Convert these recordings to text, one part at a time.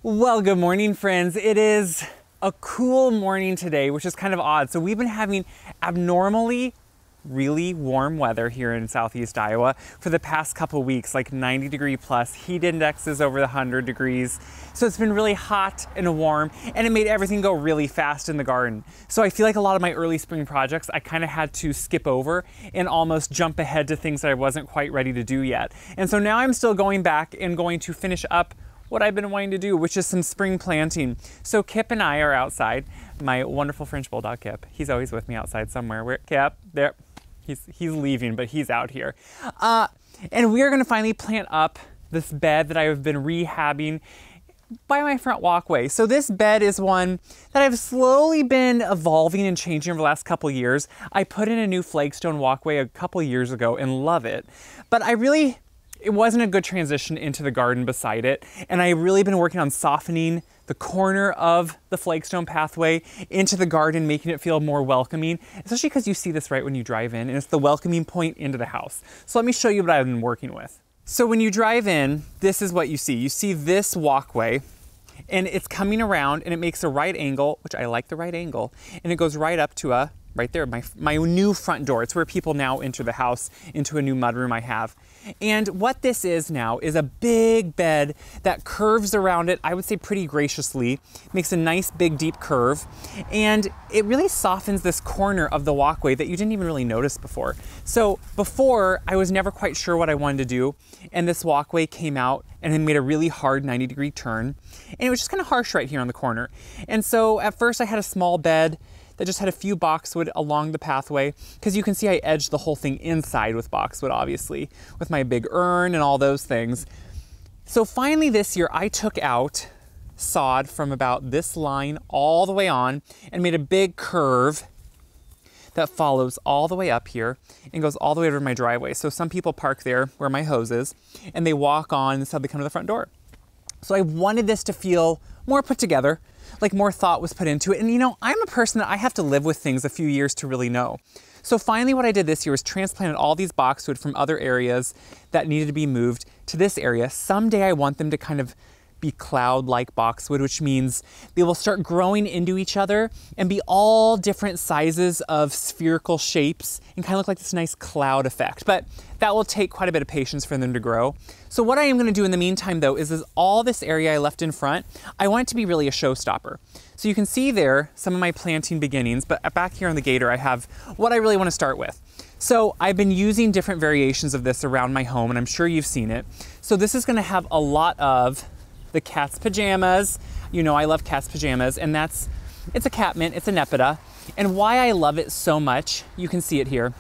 Well, good morning, friends. It is a cool morning today, which is kind of odd. So we've been having abnormally really warm weather here in Southeast Iowa for the past couple weeks, like 90-degree plus, heat indexes over the 100 degrees. So it's been really hot and warm, and it made everything go really fast in the garden. So I feel like a lot of my early spring projects, I kind of had to skip over and almost jump ahead to things that I wasn't quite ready to do yet. And so now I'm still going back and going to finish up what I've been wanting to do, which is some spring planting. So Kip and I are outside. My wonderful French Bulldog Kip. He's always with me outside somewhere. Where Kip? There. He's leaving, but he's out here. And we are gonna finally plant up this bed that I have been rehabbing by my front walkway. So this bed is one that I've slowly been evolving and changing over the last couple years. I put in a new flagstone walkway a couple years ago and love it. But it wasn't a good transition into the garden beside it. And I've really been working on softening the corner of the flagstone pathway into the garden, making it feel more welcoming, especially because you see this right when you drive in, and it's the welcoming point into the house. So let me show you what I've been working with. So when you drive in, this is what you see. You see this walkway, and it's coming around, and it makes a right angle, which I like the right angle, and it goes right up to right there, my new front door. It's where people now enter the house into a new mudroom I have. And what this is now is a big bed that curves around it, I would say pretty graciously, makes a nice big deep curve, and it really softens this corner of the walkway that you didn't even really notice before. So before, I was never quite sure what I wanted to do, and this walkway came out and it made a really hard 90-degree turn, and it was just kind of harsh right here on the corner. And so at first I had a small bed that just had a few boxwood along the pathway, because you can see I edged the whole thing inside with boxwood, obviously, with my big urn and all those things. So finally this year, I took out sod from about this line all the way on and made a big curve that follows all the way up here and goes all the way over my driveway. So some people park there where my hose is, and they walk on, and that's how they come to the front door. So I wanted this to feel more put together, like more thought was put into it. And you know, I'm a person that I have to live with things a few years to really know. So finally what I did this year was transplanted all these boxwood from other areas that needed to be moved to this area. Someday I want them to kind of be cloud-like boxwood, which means they will start growing into each other and be all different sizes of spherical shapes and kind of look like this nice cloud effect. But that will take quite a bit of patience for them to grow. So what I am gonna do in the meantime though is all this area I left in front, I want it to be really a showstopper. So you can see there some of my planting beginnings, but back here on the gator I have what I really wanna start with. So I've been using different variations of this around my home, and I'm sure you've seen it. So this is gonna have a lot of the cat's pajamas. You know I love cat's pajamas, and it's a cat mint, it's a Nepeta. And why I love it so much, you can see it here.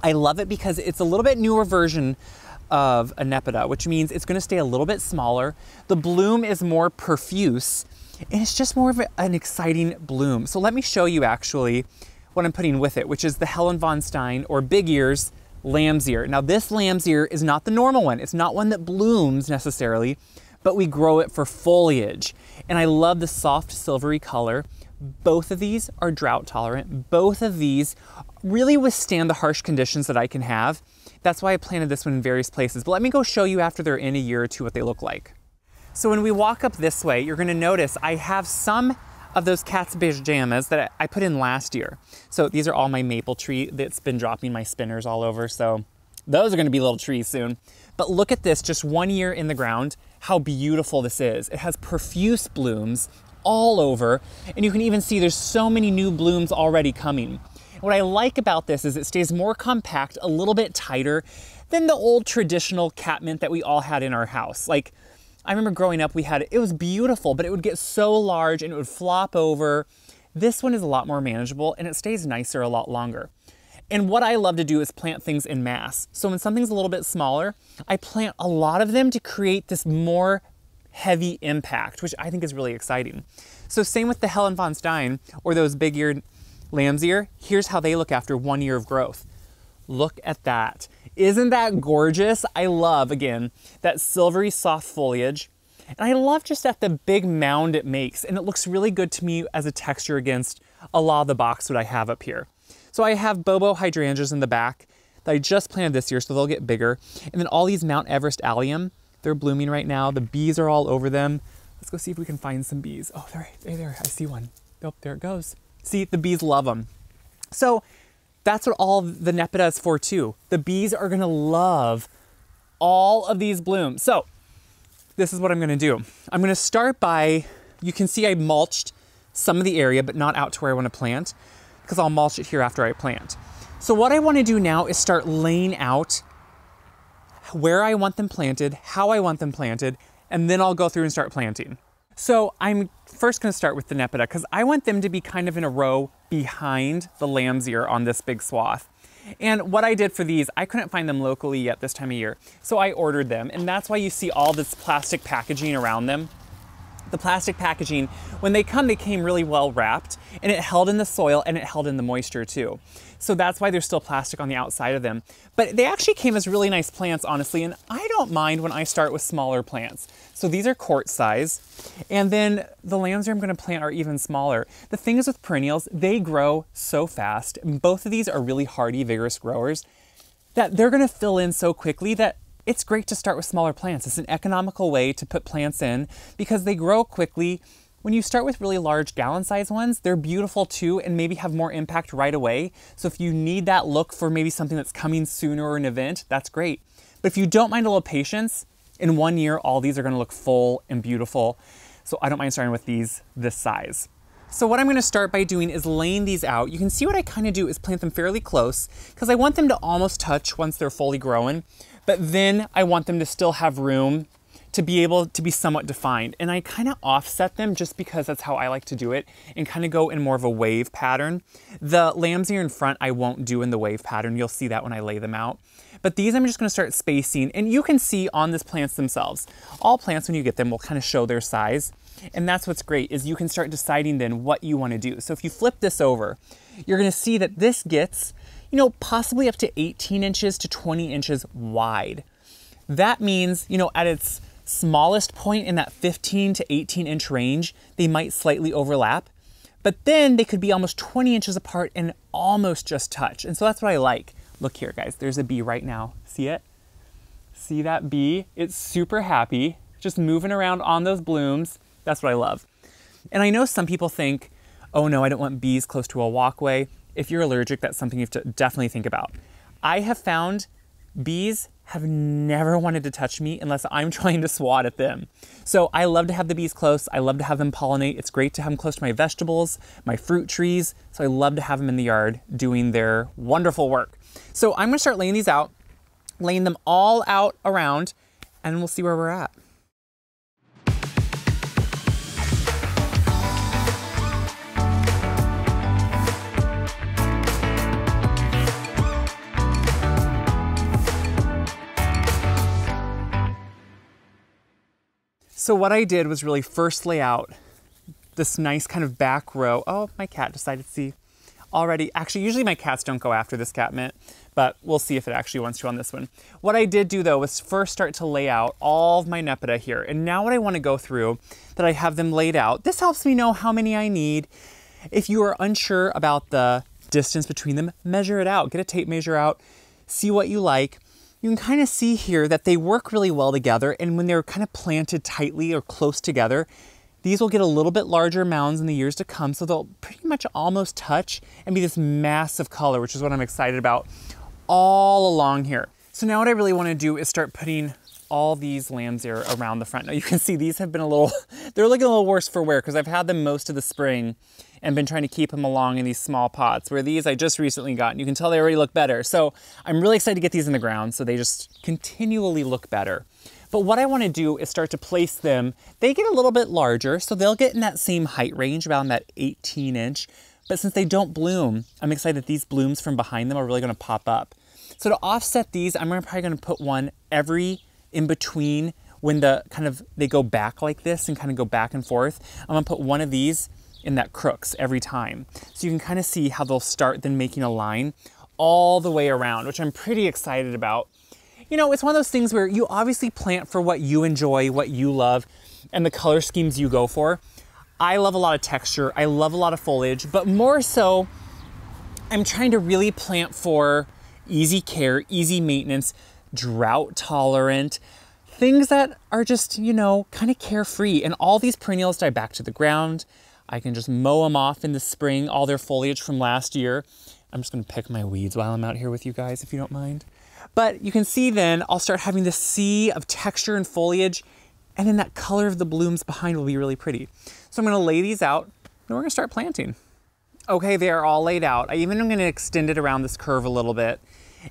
I love it because it's a little bit newer version of a Nepeta, which means it's gonna stay a little bit smaller. The bloom is more profuse, and it's just more of an exciting bloom. So let me show you actually what I'm putting with it, which is the Helen von Stein, or Big Ears Lamb's Ear. Now this Lamb's Ear is not the normal one. It's not one that blooms necessarily, but we grow it for foliage. And I love the soft silvery color. Both of these are drought tolerant. Both of these really withstand the harsh conditions that I can have. That's why I planted this one in various places. But let me go show you after they're in a year or two what they look like. So when we walk up this way, you're gonna notice I have some of those cat's pajamas that I put in last year. So these are all my maple tree that's been dropping my spinners all over. So those are gonna be little trees soon. But look at this, just 1 year in the ground, how beautiful this is. It has profuse blooms all over, and you can even see there's so many new blooms already coming. What I like about this is it stays more compact, a little bit tighter than the old traditional cat mint that we all had in our house. Like, I remember growing up, it was beautiful, but it would get so large and it would flop over. This one is a lot more manageable, and it stays nicer a lot longer. And what I love to do is plant things in mass. So when something's a little bit smaller, I plant a lot of them to create this more heavy impact, which I think is really exciting. So same with the Helen von Stein, or those big-eared lamb's ear. Here's how they look after 1 year of growth. Look at that. Isn't that gorgeous? I love, again, that silvery soft foliage. And I love just that the big mound it makes, and it looks really good to me as a texture against a lot of the boxwood I have up here. So I have Bobo hydrangeas in the back that I just planted this year, so they'll get bigger. And then all these Mount Everest allium, they're blooming right now. The bees are all over them. Let's go see if we can find some bees. Oh, there, I see one. Oh, there it goes. See, the bees love them. So that's what all the Nepeta is for too. The bees are gonna love all of these blooms. So this is what I'm gonna do. I'm gonna start by, you can see I mulched some of the area, but not out to where I wanna plant, because I'll mulch it here after I plant. So what I wanna do now is start laying out where I want them planted, how I want them planted, and then I'll go through and start planting. So I'm first gonna start with the Nepeta because I want them to be kind of in a row behind the lamb's ear on this big swath. And what I did for these, I couldn't find them locally yet this time of year. So I ordered them, and that's why you see all this plastic packaging around them. The plastic packaging, when they come, they came really well wrapped, and it held in the soil and it held in the moisture too. So that's why there's still plastic on the outside of them. But they actually came as really nice plants, honestly, and I don't mind when I start with smaller plants. So these are quart size, and then the lambs I'm gonna plant are even smaller. The thing is with perennials, they grow so fast, and both of these are really hardy, vigorous growers, that they're gonna fill in so quickly that it's great to start with smaller plants. It's an economical way to put plants in because they grow quickly. When you start with really large gallon-sized ones, they're beautiful too and maybe have more impact right away. So if you need that look for maybe something that's coming sooner or an event, that's great. But if you don't mind a little patience, in 1 year, all these are gonna look full and beautiful. So I don't mind starting with these this size. So what I'm gonna start by doing is laying these out. You can see what I kind of do is plant them fairly close because I want them to almost touch once they're fully grown, but then I want them to still have room to be able to be somewhat defined. And I kind of offset them just because that's how I like to do it and kind of go in more of a wave pattern. The lamb's ear in front, I won't do in the wave pattern. You'll see that when I lay them out. But these I'm just gonna start spacing, and you can see on these plants themselves. All plants, when you get them, will kind of show their size. And that's what's great, is you can start deciding then what you wanna do. So if you flip this over, you're gonna see that this gets, you know, possibly up to 18 inches to 20 inches wide. That means, you know, at its smallest point in that 15 to 18 inch range, they might slightly overlap, but then they could be almost 20 inches apart and almost just touch. And so that's what I like. Look here, guys, there's a bee right now. See it? See that bee? It's super happy, just moving around on those blooms. That's what I love. And I know some people think, oh no, I don't want bees close to a walkway. If you're allergic, that's something you have to definitely think about. I have found bees have never wanted to touch me unless I'm trying to swat at them. So I love to have the bees close. I love to have them pollinate. It's great to have them close to my vegetables, my fruit trees. So I love to have them in the yard doing their wonderful work. So I'm gonna start laying these out, laying them all out around, and we'll see where we're at. So what I did was really first lay out this nice kind of back row. Oh, my cat decided to see already. Actually, usually my cats don't go after this cat mitt, but we'll see if it actually wants to on this one. What I did do though was first start to lay out all of my Nepeta here. And now what I want to go through, that I have them laid out, this helps me know how many I need. If you are unsure about the distance between them, measure it out. Get a tape measure out, see what you like. You can kind of see here that they work really well together, and when they're kind of planted tightly or close together, these will get a little bit larger mounds in the years to come, so they'll pretty much almost touch and be this massive color, which is what I'm excited about all along here. So now what I really want to do is start putting all these lambs ear around the front. Now you can see these have been a little, they're looking a little worse for wear because I've had them most of the spring and been trying to keep them along in these small pots, where these I just recently got, and you can tell they already look better. So I'm really excited to get these in the ground so they just continually look better. But what I want to do is start to place them. They get a little bit larger, so they'll get in that same height range, around that 18 inch. But since they don't bloom, I'm excited that these blooms from behind them are really going to pop up. So to offset these, I'm probably going to put one every in between when they go back like this and kind of go back and forth. I'm going to put one of these in that crooks every time. So you can kind of see how they'll start then making a line all the way around, which I'm pretty excited about. You know, it's one of those things where you obviously plant for what you enjoy, what you love, and the color schemes you go for. I love a lot of texture, I love a lot of foliage, but more so, I'm trying to really plant for easy care, easy maintenance, drought tolerant, things that are just, you know, kind of carefree. And all these perennials die back to the ground. I can just mow them off in the spring, all their foliage from last year. I'm just gonna pick my weeds while I'm out here with you guys, if you don't mind. But you can see then I'll start having this sea of texture and foliage, and then that color of the blooms behind will be really pretty. So I'm gonna lay these out, and we're gonna start planting. Okay, they are all laid out. I even am gonna extend it around this curve a little bit.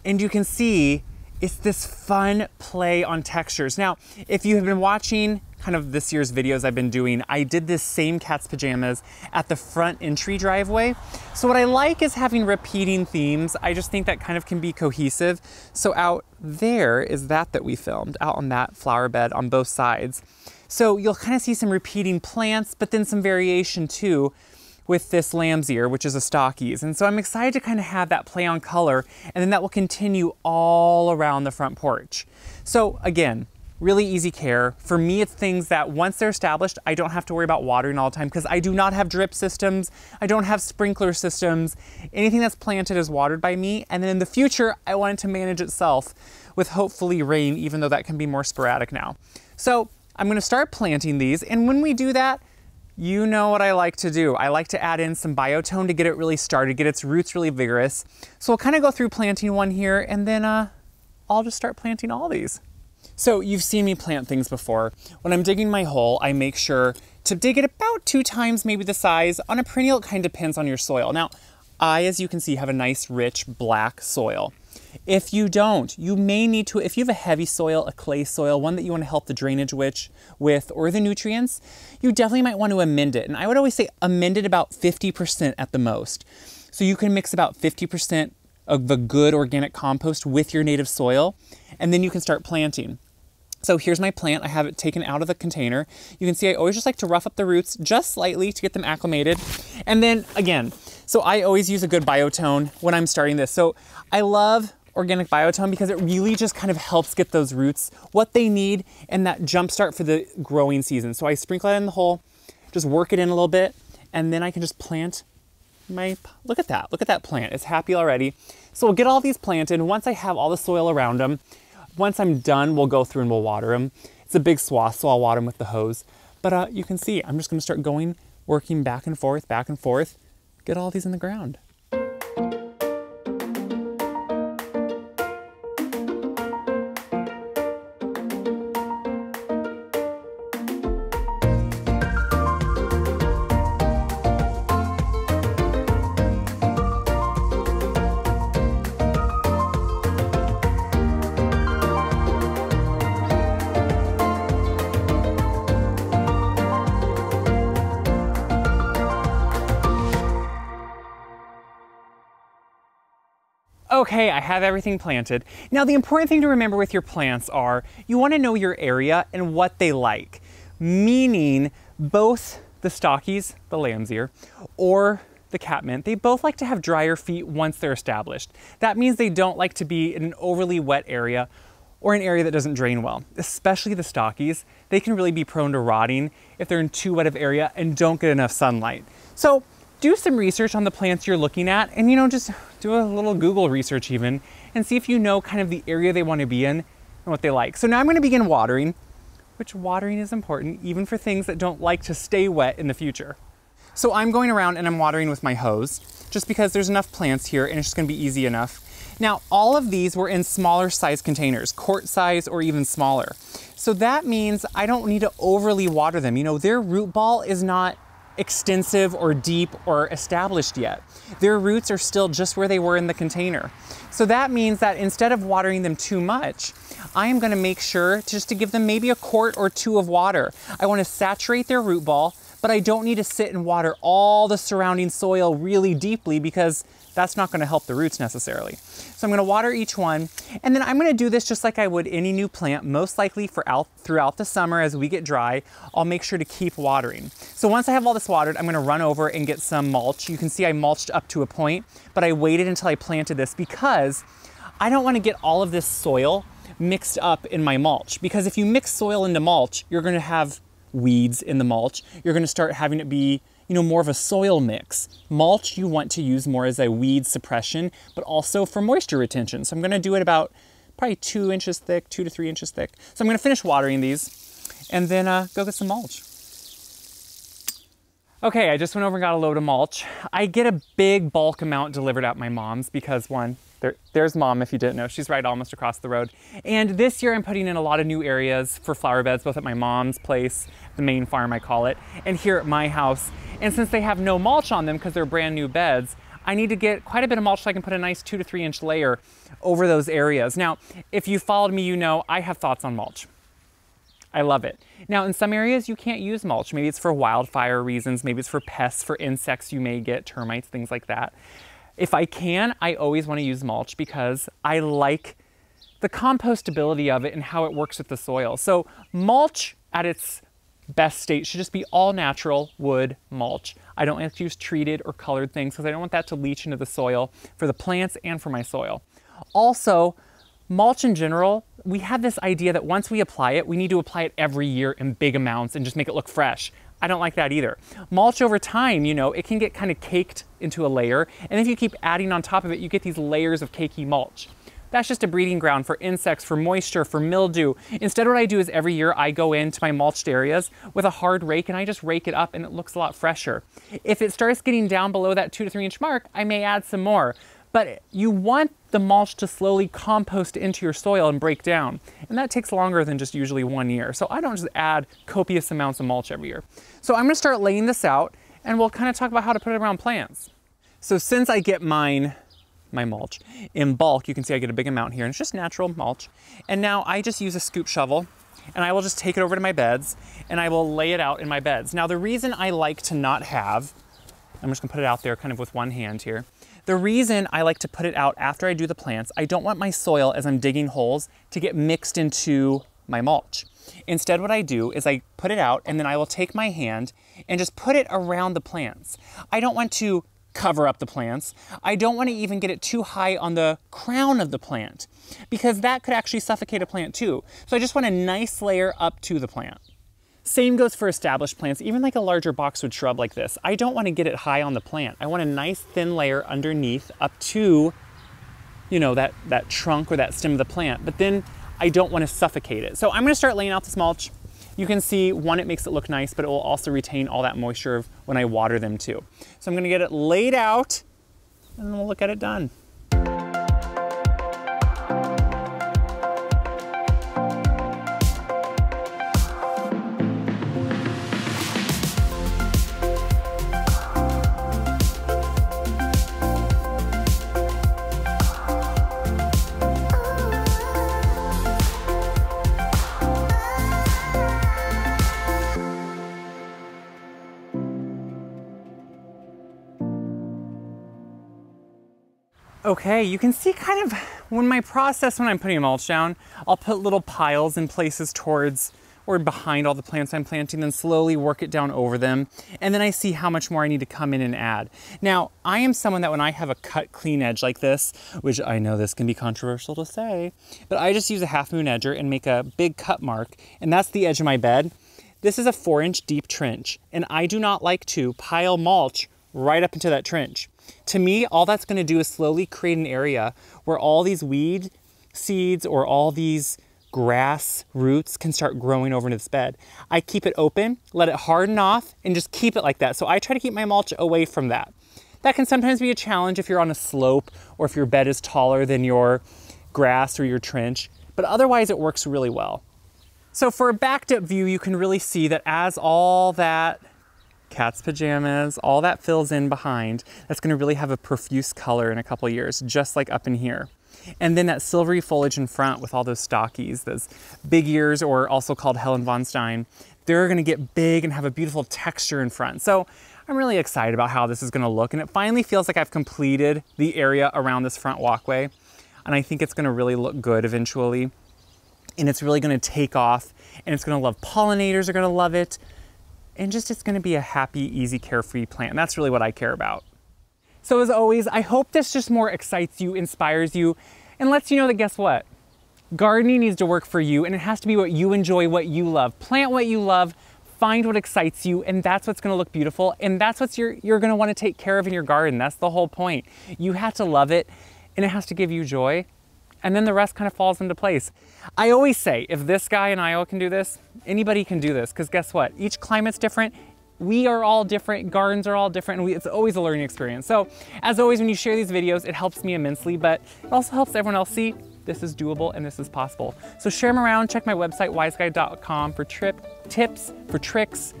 And you can see it's this fun play on textures. Now, if you have been watching kind of this year's videos I've been doing, I did this same cat's pajamas at the front entry driveway. So what I like is having repeating themes. I just think that kind of can be cohesive. So out there is that we filmed, out on that flower bed on both sides. So you'll kind of see some repeating plants, but then some variation too with this lamb's ear, which is a stockies. And so I'm excited to kind of have that play on color, and then that will continue all around the front porch. So again, really easy care. For me, it's things that once they're established, I don't have to worry about watering all the time because I do not have drip systems. I don't have sprinkler systems. Anything that's planted is watered by me. And then in the future, I want it to manage itself with hopefully rain, even though that can be more sporadic now. So I'm gonna start planting these. And when we do that, you know what I like to do. I like to add in some biotone to get it really started, get its roots really vigorous. So we'll kind of go through planting one here, and then I'll just start planting all these. So you've seen me plant things before. When I'm digging my hole, I make sure to dig it about 2 times maybe the size. On a perennial, it kind of depends on your soil. Now, I, as you can see, have a nice, rich, black soil. If you don't, you may need to, if you have a heavy soil, a clay soil, one that you want to help the drainage with, or the nutrients, you definitely might want to amend it. And I would always say amend it about 50% at the most. So you can mix about 50% of the good organic compost with your native soil, and then you can start planting. So here's my plant. I have it taken out of the container. You can see I always just like to rough up the roots just slightly to get them acclimated. And then again, so I always use a good biotone when I'm starting this. So I love organic biotone because it really just kind of helps get those roots what they need and that jump start for the growing season. So I sprinkle it in the hole, just work it in a little bit, and then I can just plant my, look at that plant. It's happy already. So we'll get all these planted. Once I have all the soil around them, once I'm done, we'll go through and we'll water them. It's a big swath, so I'll water them with the hose. But you can see, I'm just gonna start working back and forth, get all these in the ground. Okay, I have everything planted. Now the important thing to remember with your plants are you want to know your area and what they like. Meaning both the stockies, the lamb's ear, or the catmint, they both like to have drier feet once they're established. That means they don't like to be in an overly wet area or an area that doesn't drain well. Especially the stockies, they can really be prone to rotting if they're in too wet of area and don't get enough sunlight. So do some research on the plants you're looking at, and just do a little Google research even, and see if you know kind of the area they want to be in and what they like. So now I'm going to begin watering, which watering is important even for things that don't like to stay wet in the future. So I'm going around and I'm watering with my hose, just because there's enough plants here and it's just going to be easy enough. Now, all of these were in smaller size containers, quart size or even smaller. So that means I don't need to overly water them. Their root ball is not extensive or deep or established yet. Their roots are still just where they were in the container. So that means that instead of watering them too much, I am going to make sure just to give them maybe a quart or 2 of water. I want to saturate their root ball, but I don't need to sit and water all the surrounding soil really deeply because that's not going to help the roots necessarily. So I'm going to water each one, and then I'm going to do this just like I would any new plant, most likely throughout the summer as we get dry. I'll make sure to keep watering. So once I have all this watered, I'm going to run over and get some mulch. You can see I mulched up to a point, but I waited until I planted this because I don't want to get all of this soil mixed up in my mulch. Because if you mix soil into mulch, you're going to have weeds in the mulch. You're going to start having it be more of a soil mix. Mulch you want to use more as a weed suppression, but also for moisture retention. So I'm going to do it about probably 2 inches thick, 2 to 3 inches thick. So I'm gonna finish watering these and then go get some mulch. Okay, I just went over and got a load of mulch. I get a big bulk amount delivered at my mom's because one, there's Mom if you didn't know, she's right almost across the road. And this year I'm putting in a lot of new areas for flower beds, both at my mom's place, the main farm I call it, and here at my house. And since they have no mulch on them because they're brand new beds, I need to get quite a bit of mulch so I can put a nice 2 to 3 inch layer over those areas. Now, if you followed me, you know I have thoughts on mulch. I love it. Now, in some areas you can't use mulch. Maybe it's for wildfire reasons, maybe it's for pests, for insects you may get, termites, things like that. If I can, I always want to use mulch because I like the compostability of it and how it works with the soil. So mulch at its best state should just be all natural wood mulch. I don't like to use treated or colored things because I don't want that to leach into the soil for the plants and for my soil. Also, mulch in general, we have this idea that once we apply it, we need to apply it every year in big amounts and just make it look fresh. I don't like that either. Mulch over time, you know, it can get kind of caked into a layer, and if you keep adding on top of it, you get these layers of cakey mulch. That's just a breeding ground for insects, for moisture, for mildew. Instead, what I do is every year I go into my mulched areas with a hard rake and I just rake it up and it looks a lot fresher. If it starts getting down below that 2 to 3 inch mark, I may add some more. But you want the mulch to slowly compost into your soil and break down. And that takes longer than just usually 1 year. So I don't just add copious amounts of mulch every year. So I'm gonna start laying this out and we'll kind of talk about how to put it around plants. So since I get my mulch in bulk, you can see I get a big amount here and it's just natural mulch. And now I just use a scoop shovel and I will just take it over to my beds and I will lay it out in my beds. Now the reason I like to not have, I'm just gonna put it out there kind of with one hand here. The reason I like to put it out after I do the plants, I don't want my soil as I'm digging holes to get mixed into my mulch. Instead, what I do is I put it out and then I will take my hand and just put it around the plants. I don't want to cover up the plants. I don't want to even get it too high on the crown of the plant because that could actually suffocate a plant too. So I just want a nice layer up to the plant. Same goes for established plants, even like a larger boxwood shrub like this. I don't want to get it high on the plant. I want a nice thin layer underneath up to, you know, that trunk or that stem of the plant, but then I don't want to suffocate it. So I'm going to start laying out this mulch. You can see, one, it makes it look nice, but it will also retain all that moisture when I water them too. So I'm going to get it laid out and then we'll look at it done. Okay, you can see kind of when I'm putting mulch down, I'll put little piles in places towards or behind all the plants I'm planting, then slowly work it down over them. And then I see how much more I need to come in and add. Now, I am someone that when I have a cut clean edge like this, which I know this can be controversial to say, but I just use a half moon edger and make a big cut mark, and that's the edge of my bed. This is a 4-inch deep trench, and I do not like to pile mulch right up into that trench. To me, all that's going to do is slowly create an area where all these weed seeds or all these grass roots can start growing over into this bed. I keep it open, let it harden off, and just keep it like that. So I try to keep my mulch away from that. That can sometimes be a challenge if you're on a slope or if your bed is taller than your grass or your trench, but otherwise it works really well. So for a backed up view, you can really see that as all that cat's pajamas, all that fills in behind, that's going to really have a profuse color in a couple years, just like up in here. And then that silvery foliage in front with all those stockies, those big ears, or also called Helen von Stein, they're going to get big and have a beautiful texture in front. So I'm really excited about how this is going to look, and it finally feels like I've completed the area around this front walkway, and I think it's going to really look good eventually, and it's really going to take off, and it's going to love pollinators are going to love it. And just it's gonna be a happy, easy, carefree plant. And that's really what I care about. So as always, I hope this just more excites you, inspires you, and lets you know that guess what? Gardening needs to work for you, and it has to be what you enjoy, what you love. Plant what you love, find what excites you, and that's what's gonna look beautiful, and that's what you're gonna wanna take care of in your garden. That's the whole point. You have to love it, and it has to give you joy, and then the rest kind of falls into place. I always say, if this guy in Iowa can do this, anybody can do this, because guess what? Each climate's different. We are all different, gardens are all different, and it's always a learning experience. So as always, when you share these videos, it helps me immensely, but it also helps everyone else see this is doable and this is possible. So share them around, check my website, wyseguy.com for tips, for tricks,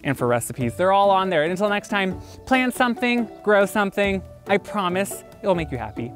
and for recipes. They're all on there. And until next time, plant something, grow something. I promise it'll make you happy.